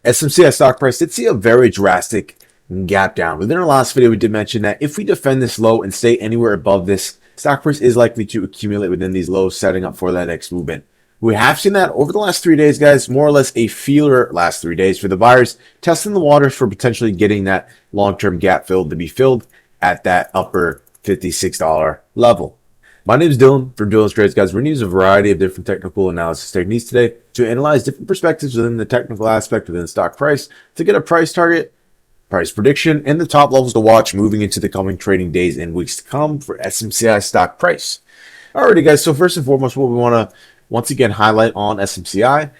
SMCI stock price did see a very drastic gap down. Within our last video, we did mention that if we defend this low and stay anywhere above this, stock price is likely to accumulate within these lows, setting up for that next movement. We have seen that over the last 3 days, guys, more or less a feeler last 3 days for the buyers, testing the waters for potentially getting that long-term gap filled to be filled at that upper $56 level. My name is Dylan from Dylan's Trades, guys. We're going to use a variety of different technical analysis techniques today to analyze different perspectives within the technical aspect within the stock price to get a price target, price prediction, and the top levels to watch moving into the coming trading days and weeks to come for SMCI stock price. Alrighty, guys. So first and foremost, what we want to once again highlight on SMCI.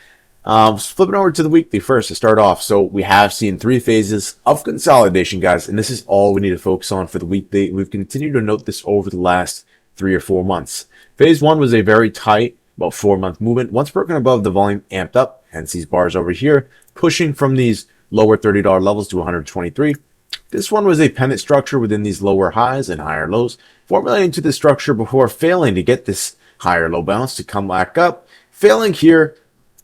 Flipping over to the weekly first to start off. So we have seen 3 phases of consolidation, guys, and this is all we need to focus on for the weekly. We've continued to note this over the last 3 or 4 months. Phase 1 was a very tight, about 4-month movement. Once broken above, the volume amped up, hence these bars over here, pushing from these lower $30 levels to 123. This one was a pennant structure within these lower highs and higher lows, formulating to the structure before failing to get this higher low bounce to come back up, failing here,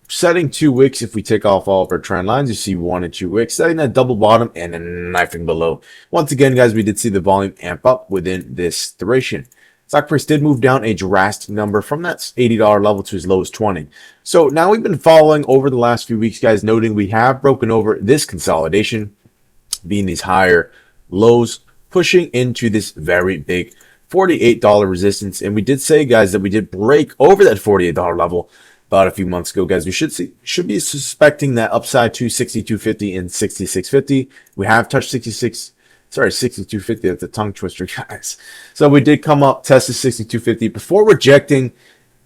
setting 2 wicks. If we take off all of our trend lines, you see 1 and 2 wicks, setting that double bottom and then knifing below. Once again, guys, we did see the volume amp up within this duration. Stock price did move down a drastic number from that $80 level to as low as 20. So now we've been following over the last few weeks, guys, noting we have broken over this consolidation, being these higher lows, pushing into this very big $48 resistance. And we did say, guys, that we did break over that $48 level about a few months ago, guys. We should be suspecting that upside to 62.50 and 66.50. We have touched 62.50. That's a tongue twister, guys. So we did come up, test the 62.50 before rejecting,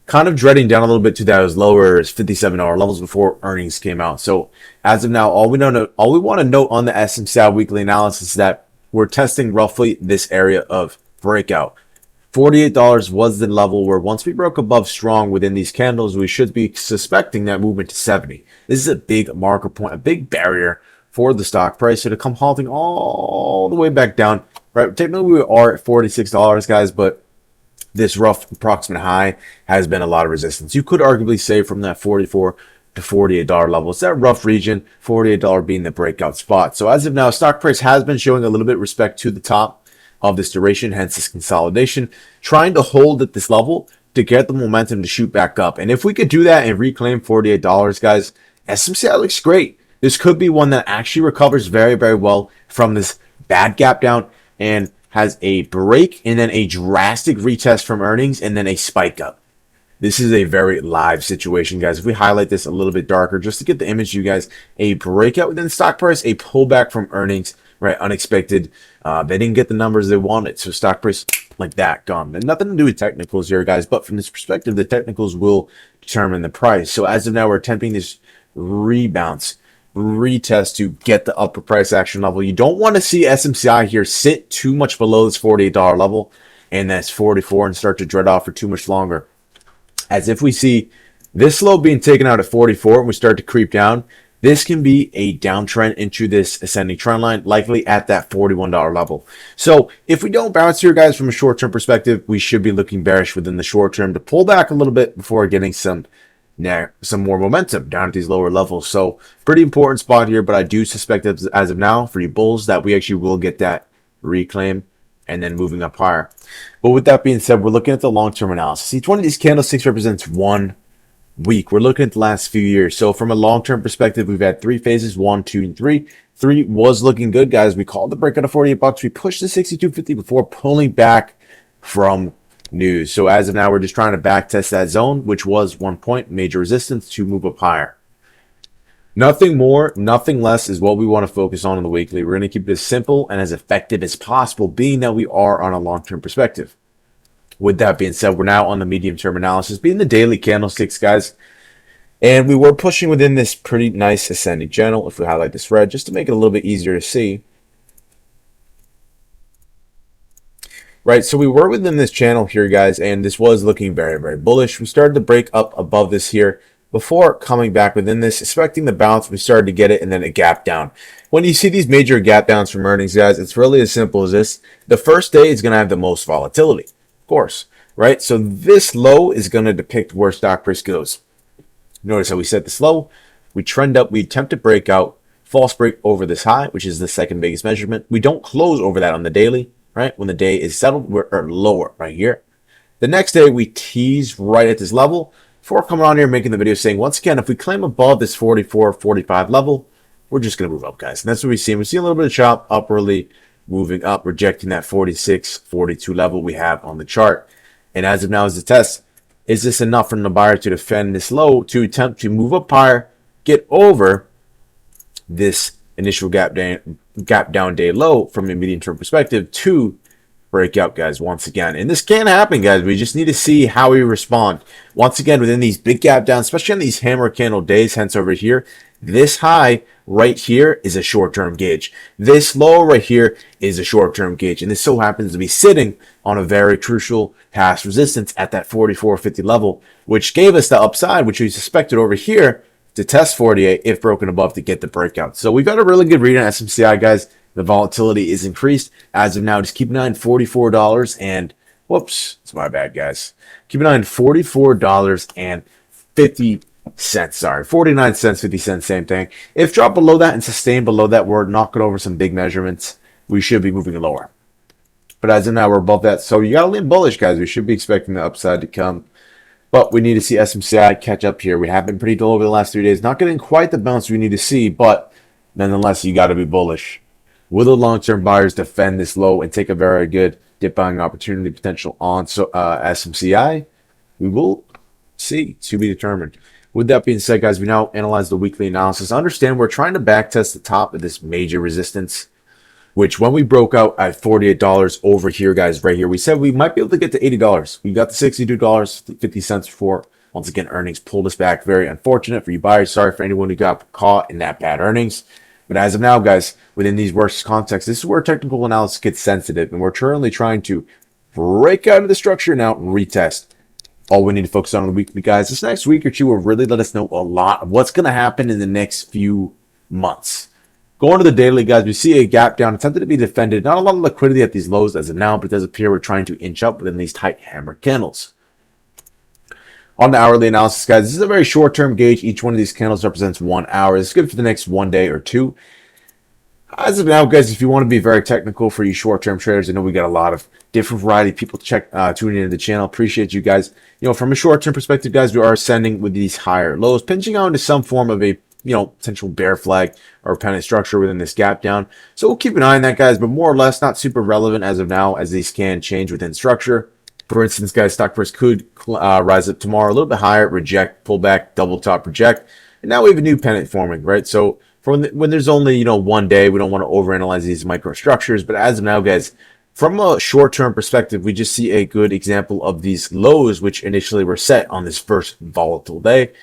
kind of dreading down a little bit to that as lower as $57 levels before earnings came out. So as of now, all we want to note on the SMCI weekly analysis is that we're testing roughly this area of breakout. $48 was the level where once we broke above strong within these candles, we should be suspecting that movement to 70. This is a big marker point, a big barrier for the stock price. So to come halting all the way back down, right? Technically we are at $46, guys, but this rough approximate high has been a lot of resistance. You could arguably say from that $44 to $48 level. It's that rough region, $48 being the breakout spot. So as of now, stock price has been showing a little bit of respect to the top of this duration, hence this consolidation, trying to hold at this level to get the momentum to shoot back up. And if we could do that and reclaim $48, guys, SMCI looks great. This could be one that actually recovers very, very well from this bad gap down and has a break and then a drastic retest from earnings and then a spike up. This is a very live situation, guys. If we highlight this a little bit darker, just to get the image to you guys, a breakout within stock price, a pullback from earnings, right? Unexpected. They didn't get the numbers they wanted. So stock price like that, gone. And nothing to do with technicals here, guys. But from this perspective, the technicals will determine the price. So as of now, we're attempting this rebounce, retest to get the upper price action level. You don't want to see SMCI here sit too much below this $48 level and that's 44 and start to dread off for too much longer. As if we see this low being taken out at 44 and we start to creep down, this can be a downtrend into this ascending trend line, likely at that $41 level. So if we don't bounce here, guys, from a short-term perspective, we should be looking bearish within the short term to pull back a little bit before getting some more momentum down at these lower levels. So pretty important spot here, but I do suspect that as of now for you bulls that we actually will get that reclaim and then moving up higher. But with that being said, we're looking at the long-term analysis. Each one of these candlesticks represents 1 week. We're looking at the last few years. So from a long-term perspective, we've had 3 phases, 1, 2, and 3. 3 was looking good, guys. We called the breakout of $48. We pushed the 62.50 before pulling back from news. So as of now, we're just trying to back test that zone, which was 1 point, major resistance to move up higher. Nothing more, nothing less is what we want to focus on in the weekly. We're going to keep it as simple and as effective as possible, being that we are on a long-term perspective. With that being said, we're now on the medium-term analysis, being the daily candlesticks, guys. And we were pushing within this pretty nice ascending channel. If we highlight this red, just to make it a little bit easier to see. Right, so we were within this channel here, guys, and this was looking very, very bullish. We started to break up above this here before coming back within this, expecting the bounce. We started to get it and then a gap down. When you see these major gap downs from earnings, guys, it's really as simple as this. The first day is going to have the most volatility, of course, right? So this low is going to depict where stock price goes. Notice how we set this low, we trend up, we attempt to break out, false break over this high, which is the second biggest measurement. We don't close over that on the daily, right? When the day is settled, we're lower right here. The next day, we tease right at this level before coming on here and making the video saying, once again, if we claim above this 44, 45 level, we're just going to move up, guys. And that's what we see. We see a little bit of chop upwardly, moving up, rejecting that 46, 42 level we have on the chart. And as of now, as a test, is this enough for the buyer to defend this low to attempt to move up higher, get over this initial gap down day low from a medium term perspective to break out, guys, once again? And this can happen, guys. We just need to see how we respond once again within these big gap downs, especially on these hammer candle days. Hence over here, this high right here is a short-term gauge. This low right here is a short-term gauge, and this so happens to be sitting on a very crucial past resistance at that 44.50 level, which gave us the upside, which we suspected over here to test 48 if broken above to get the breakout. So we've got a really good read on SMCI, guys. The volatility is increased as of now. Just keep an eye on $44 and whoops, it's my bad, guys. Keep an eye on $44.50. Sorry, 49 cents, 50 cents, same thing. If drop below that and sustain below that, we're knocking over some big measurements. We should be moving lower. But as of now, we're above that. So you got to lean bullish, guys. We should be expecting the upside to come. But we need to see SMCI catch up here. We have been pretty dull over the last 3 days. Not getting quite the bounce we need to see, but nonetheless, you got to be bullish. Will the long-term buyers defend this low and take a very good dip buying opportunity potential on SMCI? We will see, to be determined. With that being said, guys, we now analyze the weekly analysis. Understand we're trying to backtest the top of this major resistance, which when we broke out at $48 over here, guys, right here, we said we might be able to get to $80. We got the $62.50 before. Once again, earnings pulled us back. Very unfortunate for you buyers. Sorry for anyone who got caught in that bad earnings. But as of now, guys, within these worst contexts, this is where technical analysis gets sensitive. And we're currently trying to break out of the structure now and retest. All we need to focus on the weekly, guys. This next week or two will really let us know a lot of what's going to happen in the next few months. Going to the daily, guys, we see a gap down attempted to be defended. Not a lot of liquidity at these lows as of now, but it does appear we're trying to inch up within these tight hammer candles. On the hourly analysis, guys, this is a very short-term gauge. Each one of these candles represents 1 hour. It's good for the next 1 day or two. As of now, guys, if you want to be very technical for you short-term traders, I know we got a lot of different variety of people tuning into the channel. Appreciate you guys. You know, from a short-term perspective, guys, we are ascending with these higher lows, pinching out into some form of a potential bear flag or pennant structure within this gap down. So we'll keep an eye on that, guys, but more or less not super relevant as of now, as these can change within structure. For instance, guys, stock price could rise up tomorrow a little bit higher, reject, pull back, double top, reject, and now we have a new pennant forming, right? So when there's only 1 day, we don't want to overanalyze these microstructures. But as of now, guys, from a short-term perspective, we just see a good example of these lows, which initially were set on this first volatile day,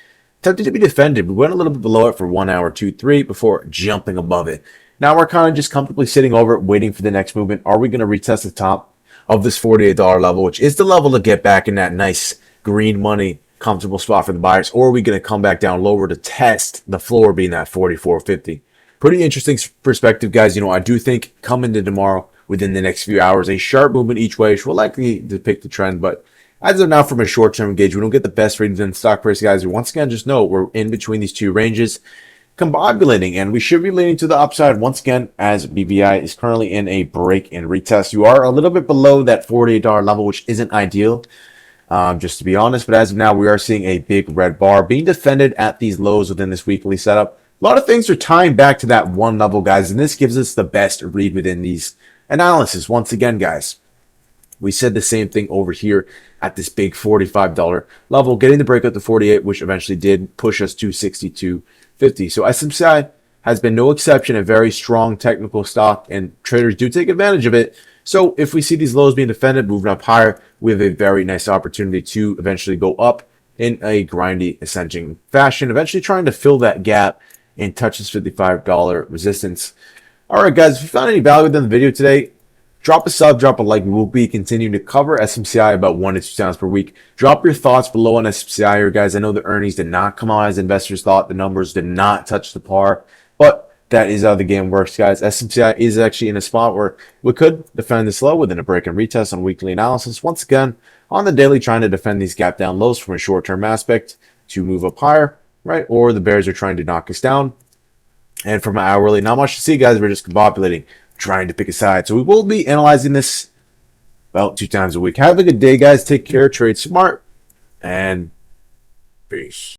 attempted to be defended. We went a little bit below it for 1 hour, 2, 3 before jumping above it. Now we're kind of just comfortably sitting over it, waiting for the next movement. Are we going to retest the top of this $48 level, which is the level to get back in that nice green money comfortable spot for the buyers, or are we going to come back down lower to test the floor being that 44.50? Pretty interesting perspective, guys. I do think coming to tomorrow within the next few hours, a sharp movement each way, which will likely depict the trend. But as of now, from a short-term gauge, we don't get the best readings in stock price, guys. We once again just know we're in between these two ranges, combobulating, and we should be leaning to the upside once again, as BVI is currently in a break and retest. You are a little bit below that $48 level, which isn't ideal, just to be honest. But as of now, we are seeing a big red bar being defended at these lows within this weekly setup. A lot of things are tying back to that one level, guys, and this gives us the best read within these analysis. Once again, guys, we said the same thing over here at this big $45 level, getting the breakout to 48, which eventually did push us to 62.50. So SMCI has been no exception, a very strong technical stock, and traders do take advantage of it. So if we see these lows being defended, moving up higher, we have a very nice opportunity to eventually go up in a grindy, ascending fashion, eventually trying to fill that gap and touch this $55 resistance. All right, guys, if you found any value within the video today, drop a sub, drop a like. We will be continuing to cover SMCI about 1 to 2 times per week. Drop your thoughts below on SMCI here, guys. I know the earnings did not come out as investors thought. The numbers did not touch the par, but that is how the game works, guys. SMCI is actually in a spot where we could defend this low within a break and retest on weekly analysis. Once again, on the daily, trying to defend these gap down lows from a short-term aspect to move up higher, right? Or the bears are trying to knock us down And for my hourly, not much to see, guys. We're just populating, trying to pick a side. So we will be analyzing this about 2 times a week. Have a good day, guys. Take care. Trade smart. And peace.